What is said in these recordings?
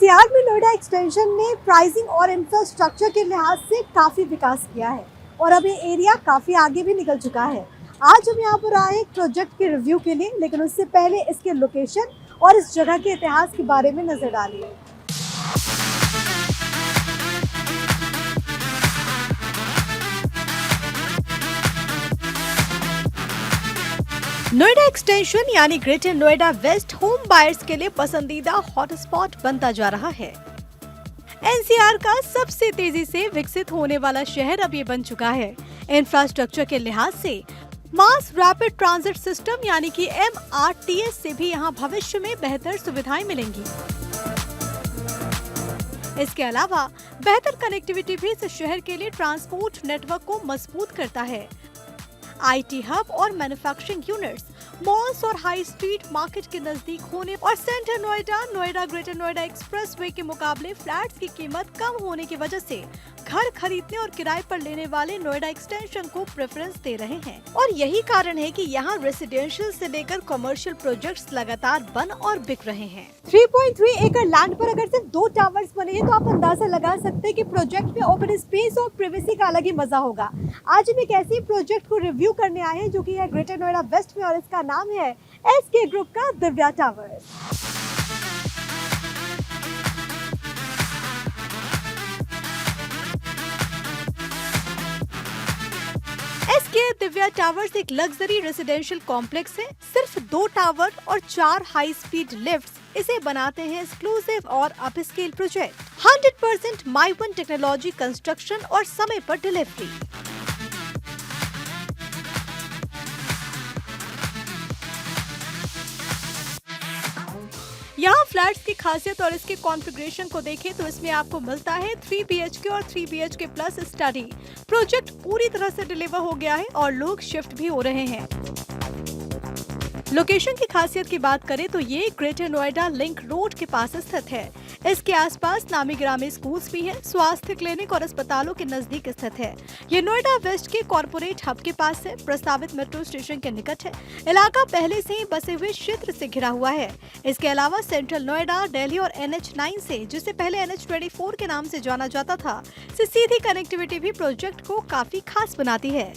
NCR में Noida extension ने pricing और इंफ्रास्ट्रक्चर के लिहाज से काफ़ी विकास किया है और अब ये एरिया काफ़ी आगे भी निकल चुका है। आज हम यहाँ पर आए एक प्रोजेक्ट के रिव्यू के लिए, लेकिन उससे पहले इसके लोकेशन और इस जगह के इतिहास के बारे में नजर डालिए। नोएडा एक्सटेंशन यानी greater Noida west home buyers के लिए पसंदीदा हॉटस्पॉट बनता जा रहा है। एनसीआर का सबसे तेजी से विकसित होने वाला शहर अब ये बन चुका है। इंफ्रास्ट्रक्चर के लिहाज से मास रैपिड ट्रांजिट सिस्टम यानी कि MRTS से भी यहाँ भविष्य में बेहतर सुविधाएं मिलेंगी। इसके अलावा बेहतर कनेक्टिविटी भी इस शहर के लिए ट्रांसपोर्ट नेटवर्क को मजबूत करता है। IT हब और मैन्युफैक्चरिंग यूनिट्स मॉल्स और हाई स्ट्रीट मार्केट के नजदीक होने और centre Noida greater Noida expressway के मुकाबले फ्लैट्स की कीमत कम होने की वजह से घर खरीदने और किराए पर लेने वाले नोएडा एक्सटेंशन को प्रेफरेंस दे रहे हैं और यही कारण है कि यहाँ रेसिडेंशियल से लेकर कमर्शियल प्रोजेक्ट्स लगातार बन और बिक रहे हैं। 3.3 एकड़ लैंड पर अगर सिर्फ 2 टावर्स बने हैं तो आप अंदाजा लगा सकते हैं कि प्रोजेक्ट में ओपन स्पेस और प्राइवेसी का अलग ही मजा होगा। आज हम एक ऐसे प्रोजेक्ट को रिव्यू करने आए हैं जो कि है ग्रेटर नोएडा वेस्ट में और इसका नाम है SK ग्रुप का Divya towers. SK Divya towers एक लग्जरी रेसिडेंशियल कॉम्प्लेक्स है। सिर्फ 2 टावर और 4 हाई स्पीड लिफ्ट्स इसे बनाते हैं एक्सक्लूसिव और अपस्केल प्रोजेक्ट। 100% माइवन टेक्नोलॉजी कंस्ट्रक्शन और समय पर डिलीवरी। यहाँ फ्लैट्स की खासियत और इसके कॉन्फ़िगरेशन को देखें तो इसमें आपको मिलता है 3 BHK और 3 BHK प्लस स्टडी। प्रोजेक्ट पूरी तरह से डिलीवर हो गया है और लोग शिफ्ट भी हो रहे हैं। लोकेशन की खासियत की बात करें तो ये ग्रेटर नोएडा लिंक रोड के पास स्थित है। इसके आसपास नामी ग्रामी स्कूल्स भी हैं, स्वास्थ्य क्लिनिक और अस्पतालों के नजदीक स्थित है। ये नोएडा वेस्ट के कॉर्पोरेट हब के पास है, प्रस्तावित मेट्रो स्टेशन के निकट है। इलाका पहले से ही बसे हुए क्षेत्र से घिरा हुआ है। इसके अलावा सेंट्रल नोएडा, दिल्ली और NH9 से, जिसे पहले NH24 के नाम से जाना जाता था, से सीधी कनेक्टिविटी भी प्रोजेक्ट को काफी खास बनाती है।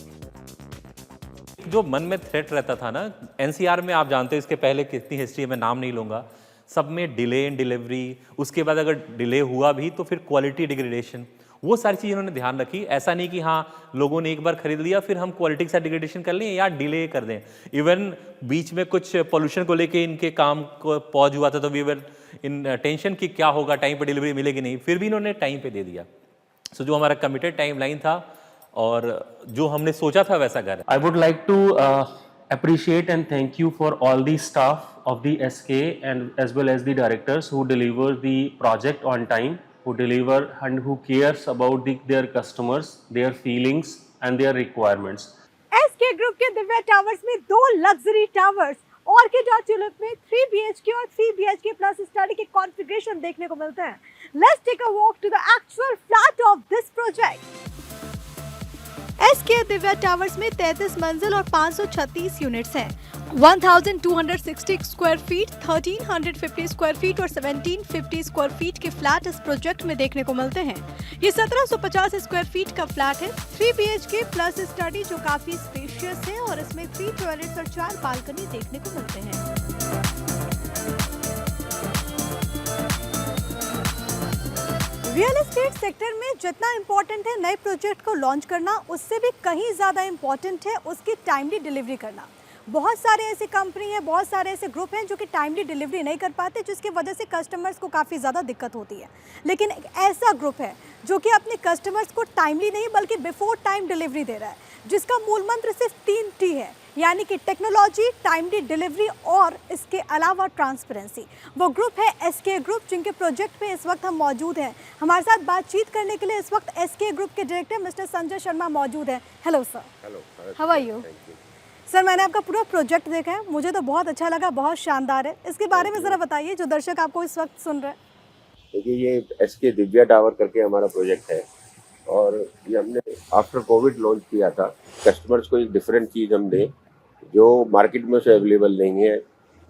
जो मन में थ्रेट रहता था ना, एनसीआर में आप जानते हैं इसके पहले कितनी हिस्ट्री है, मैं नाम नहीं लूँगा, सब में डिले इन डिलीवरी, उसके बाद अगर डिले हुआ भी तो फिर क्वालिटी डिग्रेडेशन, वो सारी चीज़ इन्होंने ध्यान रखी। ऐसा नहीं कि हाँ लोगों ने एक बार खरीद लिया फिर हम क्वालिटी के साथ डिग्रेडेशन कर लें या डिले कर दें। इवन बीच में कुछ पोल्यूशन को लेके इनके काम को पॉज हुआ था तो वी वर इन टेंशन कि क्या होगा, टाइम पर डिलीवरी मिलेगी नहीं, फिर भी इन्होंने टाइम पर दे दिया। सो जो हमारा कमिटेड टाइम लाइन था और जो हमने सोचा था वैसा घर। I would like to appreciate and thank you for all the staff of the SK and as well as the directors who deliver the project on time, who deliver and who cares about their customers, their feelings and their requirements. SK group के Divya towers में 2 luxury towers orchid और tulip में 3 BHK और 3 BHK plus study के configuration देखने को मिलते हैं। Let's take a walk to the actual flat of this project. SK Divya towers में 33 मंजिल और 536 यूनिट्स हैं। 1260 स्क्वायर फीट, 1350 स्क्वायर फीट और 1750 स्क्वायर फीट के फ्लैट इस प्रोजेक्ट में देखने को मिलते हैं। ये 1750 स्क्वायर फीट का फ्लैट है, 3 BHK प्लस स्टडी जो काफी स्पेशियस है और इसमें 3 टॉयलेट्स और 4 बालकनी देखने को मिलते हैं। रियल एस्टेट सेक्टर में जितना इम्पोर्टेंट है नए प्रोजेक्ट को लॉन्च करना, उससे भी कहीं ज़्यादा इम्पोर्टेंट है उसकी टाइमली डिलीवरी करना। बहुत सारे ऐसे कंपनी हैं, बहुत सारे ऐसे ग्रुप हैं जो कि टाइमली डिलीवरी नहीं कर पाते, जिसकी वजह से कस्टमर्स को काफ़ी ज़्यादा दिक्कत होती है। लेकिन एक ऐसा ग्रुप है जो कि अपने कस्टमर्स को टाइमली नहीं बल्कि बिफोर टाइम डिलीवरी दे रहा है, जिसका मूल मंत्र सिर्फ 3T है, यानी कि टेक्नोलॉजी, टाइमली डिलीवरी और इसके अलावा ट्रांसपेरेंसी। वो ग्रुप है SK ग्रुप, जिनके प्रोजेक्ट पे इस वक्त हम मौजूद हैं। हमारे साथ बातचीत करने के लिए इस वक्त SK ग्रुप के डायरेक्टर मिस्टर संजय शर्मा मौजूद हैं। Hello sir. Hello, how are you? Sir, मैंने आपका पूरा प्रोजेक्ट देखा है, मुझे तो बहुत अच्छा लगा, बहुत शानदार है। इसके बारे में ज़रा बताइए जो दर्शक आपको इस वक्त सुन रहे हैं। देखिए, ये SK दिव्या टावर करके हमारा प्रोजेक्ट है और ये हमने आफ्टर कोविड लॉन्च किया था। कस्टमर्स को एक डिफरेंट चीज़ हम दें जो मार्केट में से अवेलेबल नहीं है।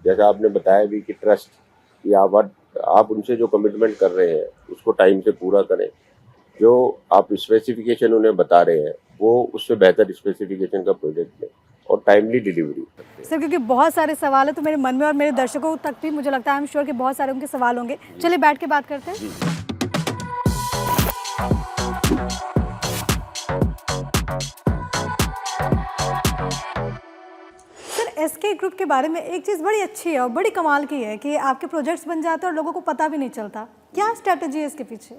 जैसा आपने बताया भी कि ट्रस्ट या व्हाट आप उनसे जो कमिटमेंट कर रहे हैं उसको टाइम से पूरा करें, जो आप स्पेसिफिकेशन उन्हें बता रहे हैं वो उससे बेहतर स्पेसिफिकेशन का प्रोजेक्ट लें और टाइमली डिलीवरी करते हैं। सर क्योंकि बहुत सारे सवाल है तो मेरे मन में और मेरे दर्शकों तक भी मुझे लगता है आई एम श्योर कि बहुत सारे उनके सवाल होंगे। चलिए बैठ के बात करते हैं। सर एसके ग्रुप के बारे में एक चीज़ बड़ी अच्छी है और बड़ी कमाल की है कि आपके प्रोजेक्ट्स बन जाते हैं और लोगों को पता भी नहीं चलता। क्या स्ट्रैटेजी है इसके पीछे?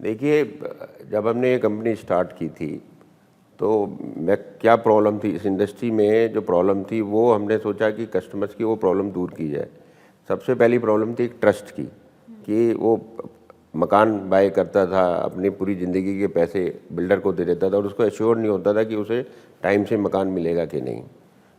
देखिए, जब हमने ये कंपनी स्टार्ट की थी तो मैं क्या प्रॉब्लम थी इस इंडस्ट्री में, जो प्रॉब्लम थी वो हमने सोचा कि कस्टमर्स की वो प्रॉब्लम दूर की जाए। सबसे पहली प्रॉब्लम थी ट्रस्ट की, कि वो मकान बाय करता था, अपनी पूरी ज़िंदगी के पैसे बिल्डर को दे देता था और उसको एश्योर नहीं होता था कि उसे टाइम से मकान मिलेगा कि नहीं।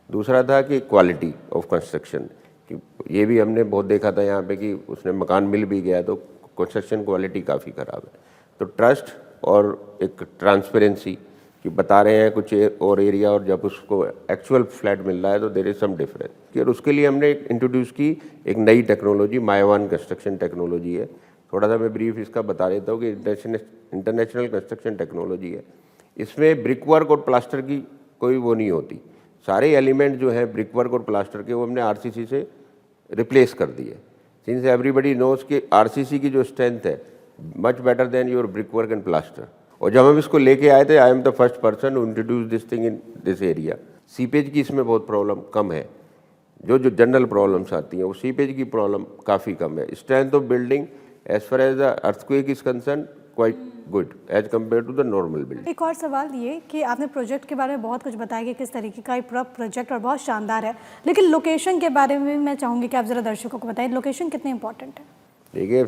दूसरा था कि क्वालिटी ऑफ कंस्ट्रक्शन, कि ये भी हमने बहुत देखा था यहाँ पे कि उसने मकान मिल भी गया तो कंस्ट्रक्शन क्वालिटी काफ़ी ख़राब है। तो ट्रस्ट और एक ट्रांसपेरेंसी कि बता रहे हैं कुछ और एरिया और जब उसको एक्चुअल फ्लैट मिल रहा है तो देयर इज़ सम डिफरेंस। और उसके लिए हमने इंट्रोड्यूस की एक नई टेक्नोलॉजी, मायवान कंस्ट्रक्शन टेक्नोलॉजी है। थोड़ा सा मैं ब्रीफ इसका बता देता हूँ कि इंटरनेशनल कंस्ट्रक्शन टेक्नोलॉजी है। इसमें ब्रिक वर्क और प्लास्टर की कोई वो नहीं होती, सारे एलिमेंट जो हैं ब्रिक वर्क और प्लास्टर के वो हमने आरसीसी से रिप्लेस कर दिए। सिंस एवरीबडी नोज कि आरसीसी की जो स्ट्रेंथ है much better than your brick work and plaster. और जब हम इसको लेके आए थे, I am the first person who introduce this thing in this area. Seepage की इसमें बहुत प्रॉब्लम कम है, जो जनरल प्रॉब्लम्स आती हैं वो सीपेज की प्रॉब्लम काफ़ी कम है। Strength of building as far as the earthquake is concern quite good as compare to the normal building. एक और सवाल ये कि आपने प्रोजेक्ट के बारे में बहुत कुछ बताया कि किस तरीके का ये पूरा प्रोजेक्ट और बहुत शानदार है, लेकिन लोकेशन के बारे में मैं चाहूँगी कि आप ज़रा दर्शकों को बताएं लोकेशन कितनी इंपॉर्टेंट है। देखिए,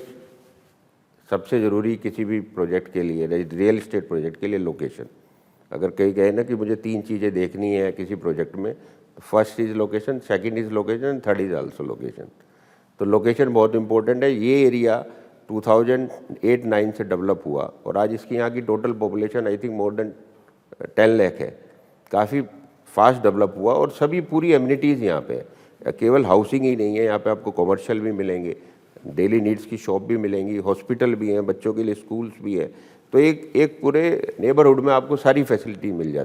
सबसे ज़रूरी किसी भी प्रोजेक्ट के लिए, रियल इस्टेट प्रोजेक्ट के लिए लोकेशन। अगर कहीं कहे ना कि मुझे 3 चीज़ें देखनी है किसी प्रोजेक्ट में, तो first is location, second is location, third is also location. तो लोकेशन बहुत इंपॉर्टेंट है। ये एरिया 2008-9 से डेवलप हुआ और आज इसकी यहाँ की total population I think more than 10 lakh है। काफ़ी फास्ट डेवलप हुआ और सभी पूरी एमिनिटीज़ यहाँ पे है। केवल हाउसिंग ही नहीं है, यहाँ पे आपको कॉमर्शियल भी मिलेंगे, डेली नीड्स की शॉप भी मिलेंगी, हॉस्पिटल भी हैं, बच्चों के लिए स्कूल्स भी है। तो एक पूरे नेबरहुड में आपको सारी फैसिलिटी मिल जाती है।